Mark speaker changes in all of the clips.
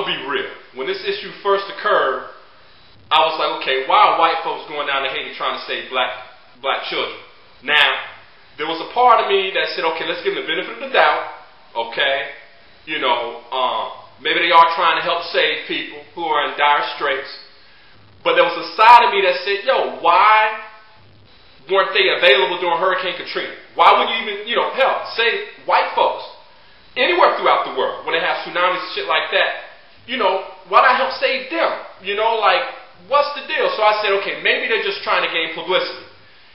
Speaker 1: I'm going to be real. When this issue first occurred, I was like, okay, why are white folks going down to Haiti trying to save black children? Now, there was a part of me that said, okay, let's give them the benefit of the doubt, okay? Maybe they are trying to help save people who are in dire straits. But there was a side of me that said, yo, why weren't they available during Hurricane Katrina? Why would you even, help save white folks anywhere throughout the world when they have tsunamis and shit like that? Why not help save them? What's the deal? So I said, okay, maybe they're just trying to gain publicity.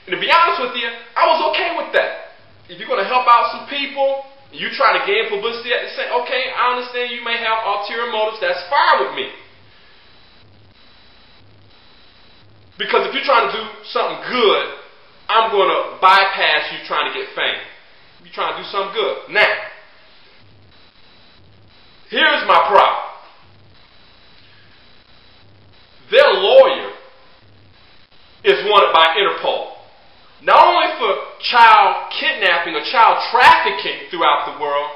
Speaker 1: And to be honest with you, I was okay with that. If you're going to help out some people, and you try to gain publicity at the same, okay, I understand you may have ulterior motives. That's fine with me. Because if you're trying to do something good, I'm going to bypass you trying to get fame. You're trying to do something good. Now, here's my problem. Their lawyer is wanted by Interpol. Not only for child kidnapping or child trafficking throughout the world,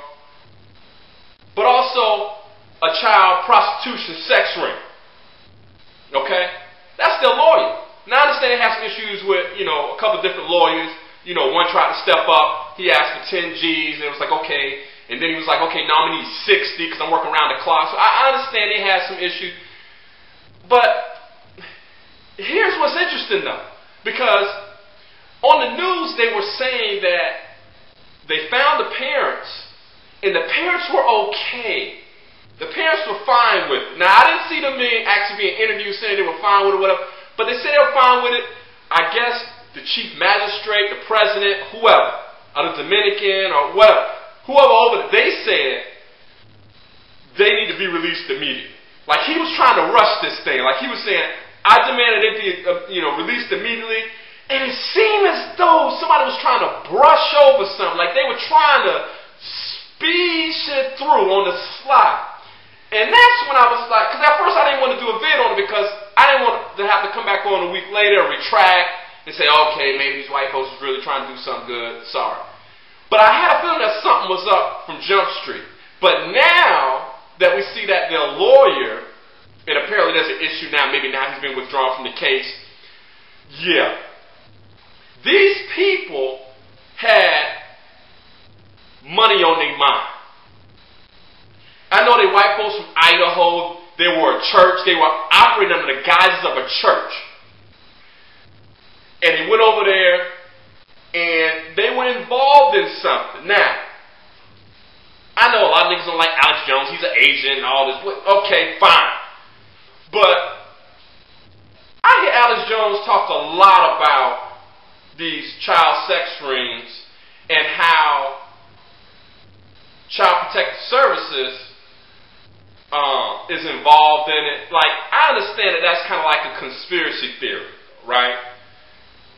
Speaker 1: but also a child prostitution sex ring. Okay? That's their lawyer. Now I understand they have some issues with, a couple of different lawyers. One tried to step up. He asked for 10 G's and it was like, okay. And then he was like, okay, now I'm going to need 60 because I'm working around the clock. So I understand they had some issues. But here's what's interesting though. Because on the news they were saying that they found the parents and the parents were okay. The parents were fine with it. Now I didn't see them actually being interviewed saying they were fine with it or whatever. But they said they were fine with it. I guess the chief magistrate, the president, whoever, or the Dominican or whatever, whoever over there, they said they need to be released immediately. Like he was trying to rush this thing. Like he was saying, I demanded they be released immediately. And it seemed as though somebody was trying to brush over something. Like they were trying to speed shit through on the slide. And that's when I was like, because at first I didn't want to do a vid on it because I didn't want to have to come back on a week later and retract and say, okay, maybe these white folks was really trying to do something good. Sorry. But I had a feeling that something was up from Jump Street. But now that we see that their lawyer, and apparently there's an issue now, maybe now he's been withdrawn from the case. Yeah. These people had money on their mind. I know they white folks from Idaho. They were a church. They were operating under the guises of a church. And they went over there and they were involved in something. Now, I know a lot of niggas don't like Alex Jones. He's an Asian and all this. Okay, fine. But I hear Alex Jones talk a lot about these child sex rings and how Child Protective Services is involved in it. Like, I understand that that's kind of like a conspiracy theory, right?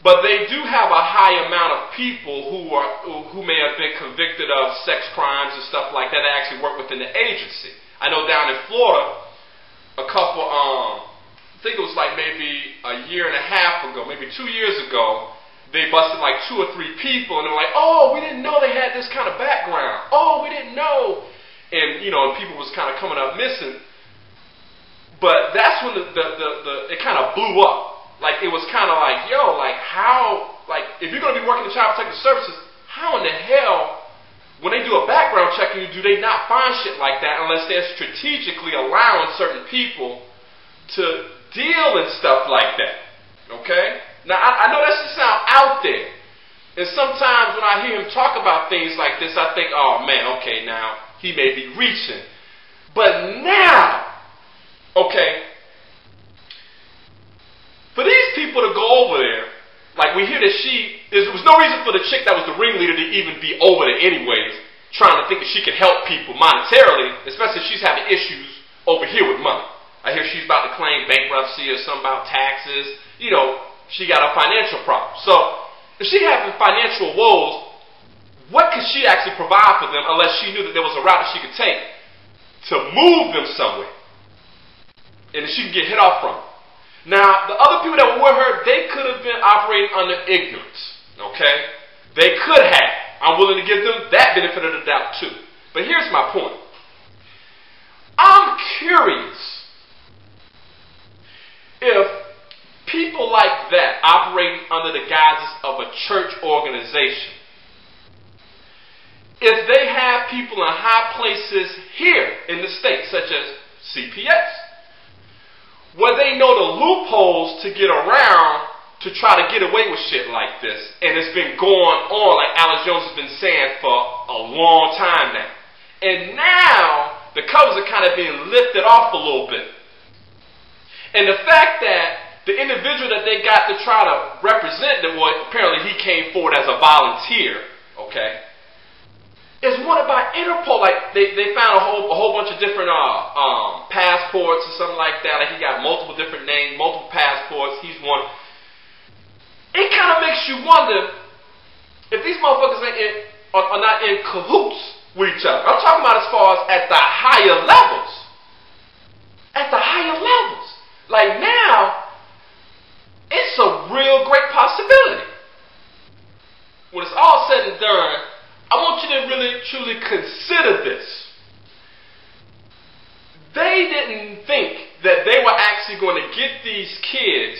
Speaker 1: But they do have a high amount of people who may have been convicted of sex crimes and stuff like that that actually work within the agency. I know down in Florida, a couple, I think it was like maybe a year and a half ago, maybe 2 years ago, they busted like 2 or 3 people and they were like, oh, we didn't know they had this kind of background. Oh, we didn't know. And, and people was kind of coming up missing. But that's when it kind of blew up. Like, it was kind of like, yo, like, how, like, if you're going to be working in Child Protective Services, how in the hell, when they do a background check on you, do they not find shit like that unless they're strategically allowing certain people to deal in stuff like that? Okay? Now, I know that should sound out there. And sometimes when I hear him talk about things like this, I think, oh, man, okay, now, he may be reaching. But now, okay, for these people to go over there, like we hear that there was no reason for the chick that was the ringleader to even be over there anyways, trying to think that she could help people monetarily, especially if she's having issues over here with money. I hear she's about to claim bankruptcy or something about taxes. She got a financial problem. So, if she having financial woes, what could she actually provide for them unless she knew that there was a route that she could take to move them somewhere and that she can get hit off from? Now, the other people that were with her, they could have been operating under ignorance, okay? They could have. I'm willing to give them that benefit of the doubt too. But here's my point. I'm curious people like that operating under the guises of a church organization, if they have people in high places here in the state, such as CPS, where they know the loopholes to get around to try to get away with shit like this, and it's been going on, like Alex Jones has been saying, for a long time now. And now, the covers are kind of being lifted off a little bit. And the fact that the individual that they got to try to represent them, well, apparently he came forward as a volunteer, okay, is wanted by Interpol. Like, they found a whole bunch of different passports or something like that. Like, he got multiple different names, multiple passports. He's one. It kind of makes you wonder if these motherfuckers are not in cahoots with each other. I'm talking about as far as at the higher levels. At the higher levels. Like now, it's a real great possibility. When it's all said and done, I want you to really, truly consider this. They didn't think that they were actually going to get these kids,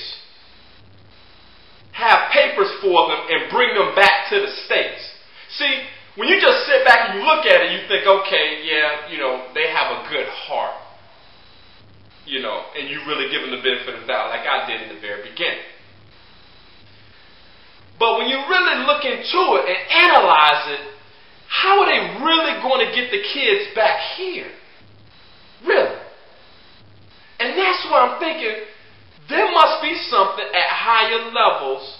Speaker 1: have papers for them, and bring them back to the States. See, when you just sit back and you look at it, you think, okay, yeah, they have a good heart. And you really give them the benefit of the doubt, like I did in the very beginning. But when you really look into it and analyze it, how are they really going to get the kids back here? Really? And that's why I'm thinking, there must be something at higher levels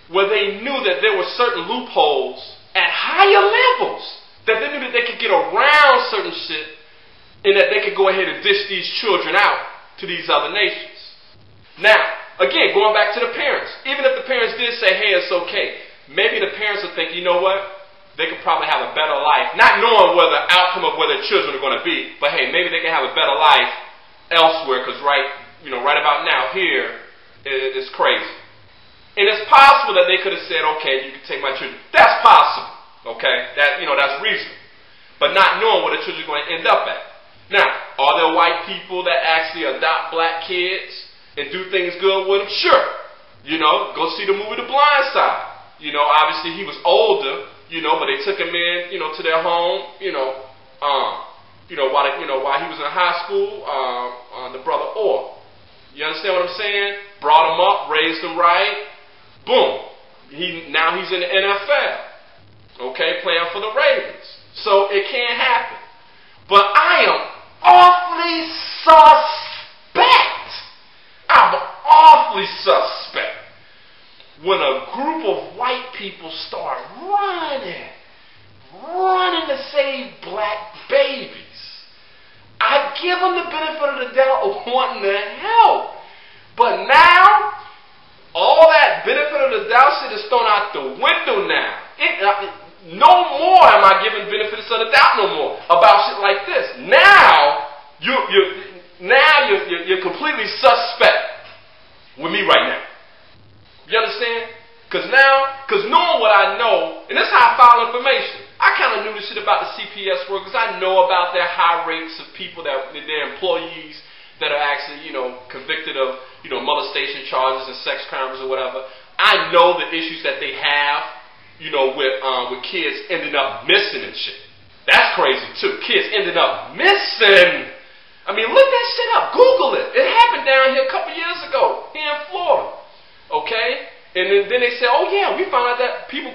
Speaker 1: where they knew that there were certain loopholes at higher levels, that they knew that they could get around certain shit and that they could go ahead and dish these children out to these other nations. Now, again, going back to the parents, even if the parents did say, hey, it's okay, maybe the parents would think, you know what, they could probably have a better life, not knowing where the outcome of where their children are going to be, but hey, maybe they can have a better life elsewhere, because right about now here, it's crazy. And it's possible that they could have said, okay, you can take my children. That's possible, okay? That's reasonable. But not knowing where the children are going to end up at. Now, are there white people that actually adopt black kids and do things good with them? Sure. Go see the movie The Blind Side. Obviously he was older, but they took him in, to their home, while he was in high school, the brother Orr. You understand what I'm saying? Brought him up, raised him right. Boom. Now he's in the NFL. Okay, playing for the Ravens. So it can't happen. But I am awfully suspect. I'm awfully suspect when a group of white people start running to save black babies. I give them the benefit of the doubt of wanting to help. But now, all that benefit of the doubt shit is thrown out the window now. No more am I giving benefits of the doubt no more about shit like this. Now, you're completely suspect with me right now. You understand? Because knowing what I know, and this is how I file information. I kind of knew this shit about the CPS workers. I know about their high rates of people their employees that are actually, convicted of, molestation charges and sex crimes or whatever. I know the issues that they have, with kids ending up missing and shit. That's crazy too. Kids ending up missing. I mean, look that shit up. Google it. It happened down here a couple years ago here in Florida. Okay? And then they say, oh yeah, we found out that people,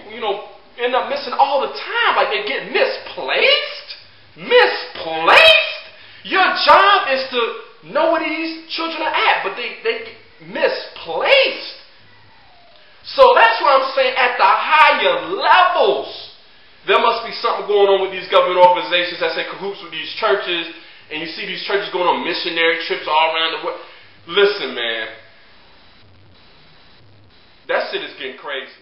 Speaker 1: end up missing all the time. Like they get misplaced? Misplaced? Your job is to know where these children are at, but they get misplaced. So that's what I'm saying, at the higher levels, there must be something going on with these government organizations that's in cahoots with these churches, and you see these churches going on missionary trips all around the world. Listen, man, that shit is getting crazy.